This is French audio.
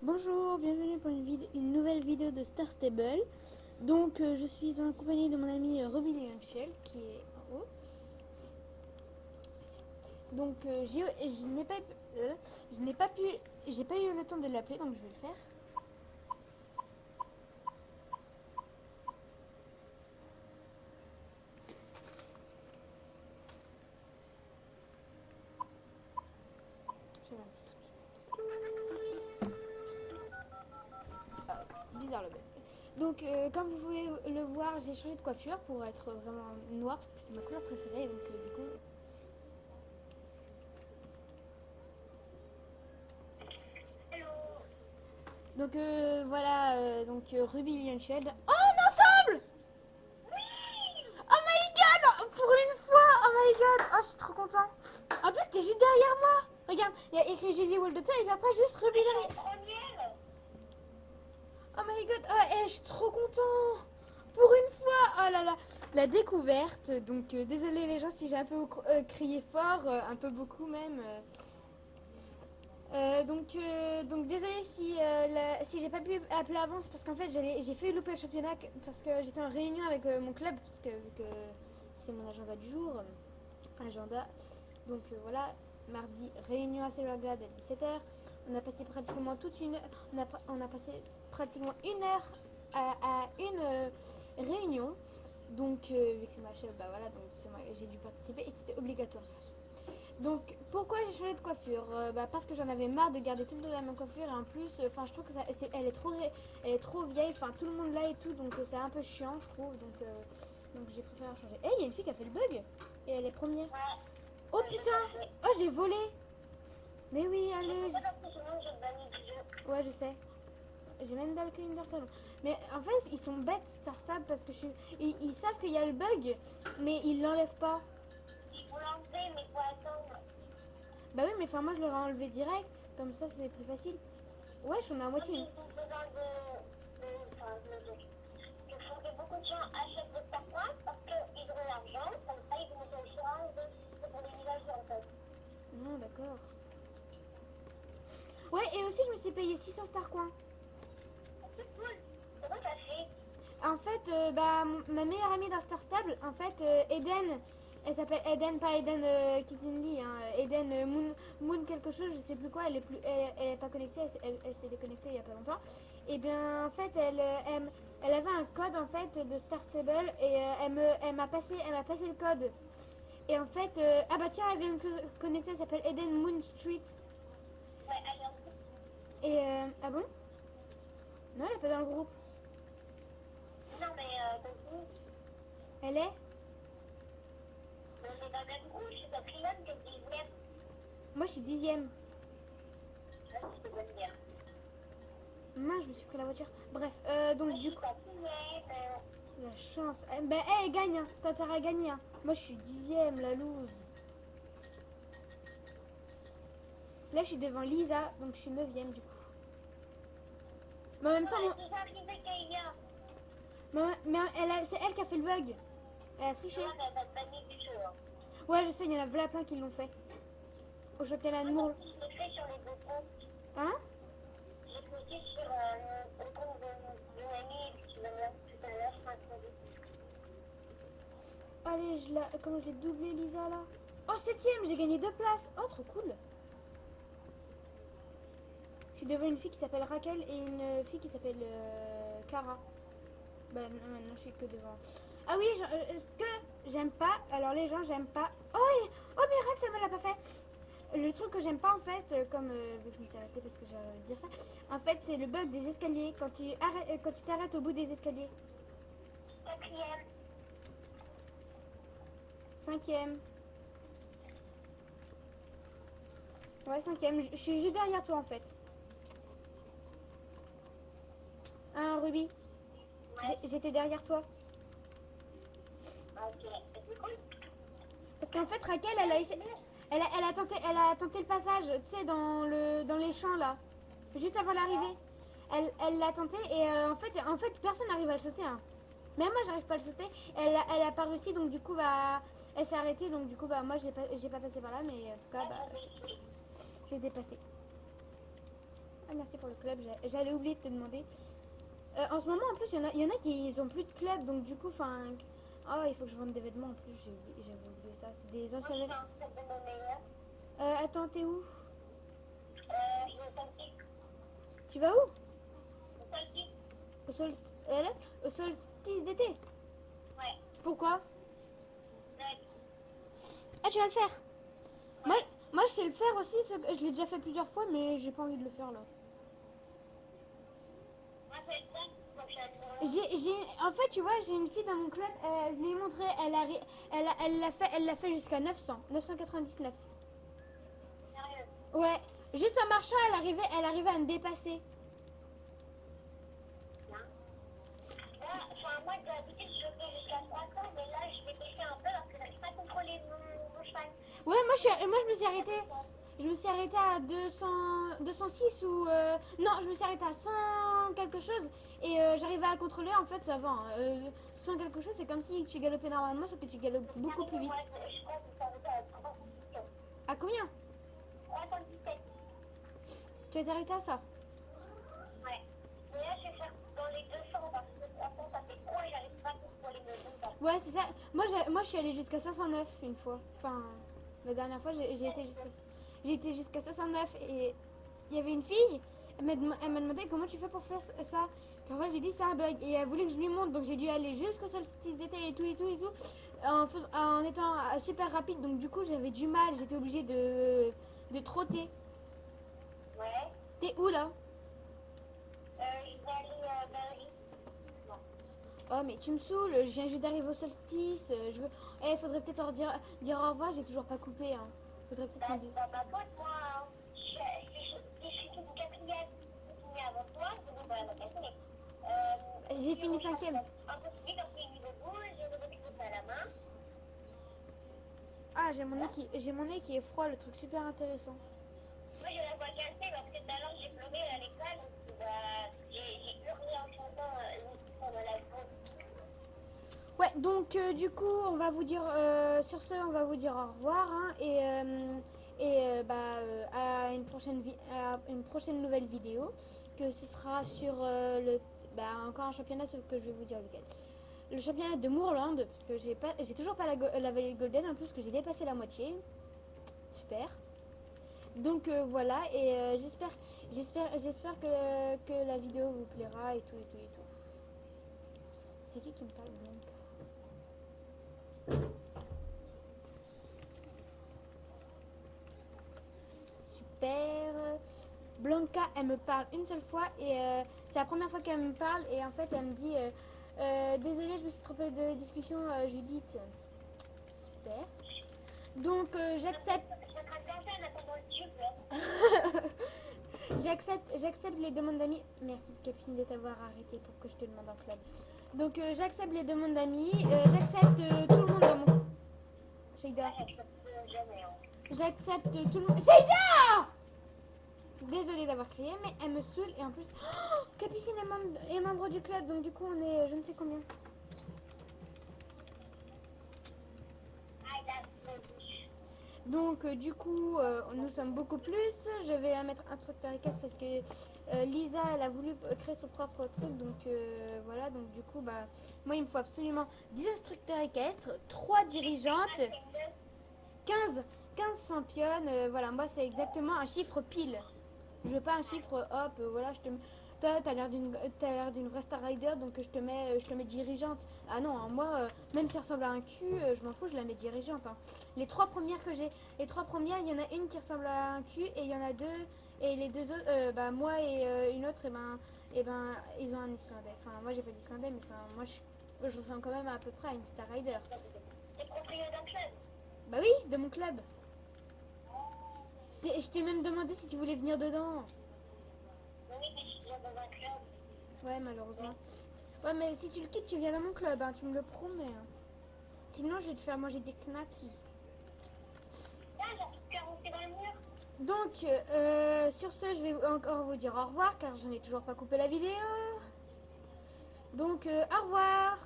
Bonjour, bienvenue pour une nouvelle vidéo de Star Stable. Donc je suis en compagnie de mon ami Roby Lionfiel qui est en haut. Donc j'ai pas eu le temps de l'appeler, donc je vais le faire. J'avais un petit doute. Ah, bizarre le bug. Donc comme vous pouvez le voir, j'ai changé de coiffure pour être vraiment noire parce que c'est ma couleur préférée. Donc du coup. Donc voilà, Ruby Lionfield. Oh, on est ensemble! Oh my god! Pour une fois! Oh my god! Oh, je suis trop content! En plus, t'es juste derrière moi! Regarde, il y a écrit Jésus Wall de toi et puis après, juste Ruby derrière. Oh my god! Oh, je suis trop content! Pour une fois! Oh là là! La découverte. Donc, désolé les gens si j'ai un peu crié fort, un peu beaucoup même. Donc désolé si j'ai pas pu appeler avant, c'est parce qu'en fait j'ai fait louper le championnat parce que j'étais en réunion avec mon club, parce que vu que c'est mon agenda du jour, agenda. Donc voilà, mardi réunion à Silverglade à 17h. On a passé pratiquement on a passé pratiquement une heure à une réunion. Donc vu que c'est ma chef, bah voilà, donc j'ai dû participer et c'était obligatoire de toute façon. Donc pourquoi j'ai changé de coiffure, parce que j'en avais marre de garder tout le temps la même coiffure et en plus je trouve que elle est trop vieille, enfin tout le monde l'a et tout, donc c'est un peu chiant je trouve, donc j'ai préféré changer. Il y a une fille qui a fait le bug et elle est première. Oh putain, oh j'ai volé. Mais oui, allez. Ouais, je sais. J'ai même dalké une talent. Mais en fait ils sont bêtes Star Stable parce que ils savent qu'il y a le bug mais ils l'enlèvent pas. Faut l'enlever, mais faut attendre. Bah oui, mais enfin moi je l'aurais enlevé direct, comme ça c'est plus facile. Ouais, je suis à moitié. Il faut que beaucoup de gens achètent votre parcours parce qu'ils ont l'argent, comme ça ils vont monter au choix pour les villages en fait. Non, d'accord. Ouais, et aussi je me suis payé 600 Star Coins. C'est cool. Comment t'as fait? En fait, ma meilleure amie dans Star Stable, en fait, Eden, elle s'appelle Eden, pas Eden Kitty, hein, Eden Moon quelque chose, je sais plus quoi, elle est pas connectée, elle s'est déconnectée il y a pas longtemps. Et bien, en fait, elle avait un code en fait de Star Stable et elle m'a passé le code. Et en fait, ah bah tiens, elle vient de se connecter, elle s'appelle Eden Moon Street. Ouais, allez, Et ah bon? Non, elle est pas dans le groupe. non, mais continue. Elle est? On est dans le même groupe, je suis quatrième, t'es dixième. Moi, je suis 10e. Là, c'est bonne bien. Mince, je me suis pris la voiture. Bref, donc du coup, Quatrième. la chance. Elle gagne, hein. T'as intérêt à gagner, hein. Moi, je suis 10e, la loose. Là, je suis devant Lisa, donc je suis 9e du coup. Mais en même temps, c'est elle qui a fait le bug. Elle a triché. Ouais, je sais, il y en a plein qui l'ont fait. Au championnat de Mourle. Hein? J'ai cliqué sur le compte de mon ami qui m'a mis tout à l'heure, je crois que Allez, comment je l'ai doublé, Lisa, là? Oh, 7e, j'ai gagné 2 places. Oh, trop cool. Je suis devant une fille qui s'appelle Raquel et une fille qui s'appelle Cara. Bah non, maintenant je suis que devant. Ah oui, ce que j'aime pas, alors les gens j'aime pas. Oh, mais Rax, ça me l'a pas fait. Le truc que j'aime pas en fait, comme vu que je me suis arrêtée parce que j'ai envie de dire ça, en fait c'est le bug des escaliers quand tu t'arrêtes au bout des escaliers. quatrième. 5e. Ouais, 5e. Je suis juste derrière toi en fait. Hein, Ruby? Ouais. J'étais derrière toi. Ok, c'est cool. Parce qu'en fait, Raquel, elle a tenté le passage, tu sais, dans les champs là, juste avant l'arrivée. Elle l'a tenté et en fait, personne n'arrive à le sauter. Hein. Même moi, j'arrive pas à le sauter. Elle a pas réussi, donc du coup, elle s'est arrêtée, donc du coup, moi, j'ai pas passé par là, mais en tout cas, j'ai dépassé. Ah, merci pour le club, j'allais oublier de te demander. En ce moment, en plus, il y en a qui ils ont plus de club, donc du coup, enfin... Oh, il faut que je vende des vêtements en plus, j'avais oublié ça. C'est des Moi, anciens je fais vêtements. un club de mon meilleur. Attends, t'es où? Je vais sortir. Tu vas où? Au solstice. Au, sol... au solstice d'été? Ouais. Pourquoi? Ouais. Ah, tu vas le faire? Moi, je sais le faire aussi, je l'ai déjà fait plusieurs fois, mais j'ai pas envie de le faire là. Moi, c'est le seul. Donc, je En fait, tu vois, j'ai une fille dans mon club, je lui ai montré, elle l'a fait jusqu'à 900, 999. sérieux. Ouais, juste en marchant, elle arrivait à me dépasser. Moi, d'habitude, je fais jusqu'à 300, mais là, je vais baisser un peu parce que j'arrive pas à contrôler mon cheval. Ouais, moi je me suis arrêtée. Je me suis arrêtée à 200, 206 ou... non, je me suis arrêtée à 100 quelque chose et j'arrivais à le contrôler, en fait, ça va. 100 quelque chose, c'est comme si tu galopais normalement, sauf que tu galopes beaucoup plus vite. Moi, je pense que ça va être 317. À combien? 317. Tu as arrêté à ça? Ouais. Mais là, je vais faire dans les 200 parce que 300, ça fait trop et j'arrive pas à contrôler mes montants. Ouais, c'est ça. Moi, je suis allée jusqu'à 509 une fois. Enfin, la dernière fois, j'ai été jusqu'à 509 et il y avait une fille, elle m'a demandé comment tu fais pour faire ça. Puis après, je lui ai dit c'est un bug et elle voulait que je lui montre, donc j'ai dû aller jusqu'au solstice d'été et tout, en étant super rapide. Donc du coup, j'avais du mal, j'étais obligée de trotter. Ouais. T'es où là? Je vais aller à Paris. Non. Oh mais tu me saoules, je viens juste d'arriver au solstice, je veux... faudrait peut-être leur dire au revoir, j'ai toujours pas coupé, hein. Faudrait peut-être qu'on dise... Bah, ma pote, moi, je suis fini quatrième. J'ai fini avant toi, c'est bon, bah, ma quatrième. J'ai fini cinquième. Un peu plus vite, donc j'ai mis le bout, j'ai revenu à la main. Ah, j'ai mon nez qui est froid, le truc super intéressant. Moi, je la vois cassée parce que tout à l'heure, j'ai pleuré à l'école, donc bah, j'ai hurlé en chantant pendant la pause. Ouais, donc du coup, on va vous dire, sur ce, on va vous dire au revoir, hein, à une prochaine nouvelle vidéo, que ce sera sur encore un championnat, sauf que je vais vous dire lequel. Le championnat de Moorland, parce que j'ai toujours pas la vallée Golden, en plus que j'ai dépassé la moitié. Super. Donc voilà, et j'espère que la vidéo vous plaira et tout. C'est qui me parle Blanca? Super. Blanca, elle me parle une seule fois et c'est la première fois qu'elle me parle et en fait elle me dit désolée, je me suis trompée de discussion, Judith. Super. Donc j'accepte. J'accepte les demandes d'amis. Merci Capucine de t'avoir arrêté pour que je te demande en club. Donc j'accepte les demandes d'amis. J'accepte tout le monde dans mon... Shaida. J'accepte tout le monde. Shaida! Désolée d'avoir crié, mais elle me saoule et en plus... Oh, Capucine est membre du club, donc du coup on est je ne sais combien. Donc du coup nous sommes beaucoup plus. Je vais mettre instructeur équestre parce que Lisa elle a voulu créer son propre truc, donc voilà, donc du coup moi il me faut absolument 10 instructeurs équestres, 3 dirigeantes, 15 championnes, voilà, moi c'est exactement un chiffre pile. Je veux pas un chiffre voilà, je te toi t'as l'air d'une vraie Star Rider, donc je te mets dirigeante. Ah non, hein, moi même si elle ressemble à un cul, je m'en fous, je la mets dirigeante, hein. Les 3 premières que j'ai, il y en a une qui ressemble à un cul et il y en a 2 et les 2 autres moi et une autre ils ont un Islandais. Enfin moi j'ai pas d'Islandais, mais enfin moi je ressemble quand même à peu près à une Star Rider. T'es propriétaire d'un club? Bah oui, de mon club. Je t'ai même demandé si tu voulais venir dedans. Oui, mais je suis déjà dans un club. Ouais, malheureusement. Ouais, mais si tu le quittes, tu viens dans mon club, hein, tu me le promets. Hein. Sinon, je vais te faire manger des knackis. Là, j'ai caroncé dans le mur. Donc, sur ce, je vais encore vous dire au revoir, car je n'ai toujours pas coupé la vidéo. Donc, au revoir.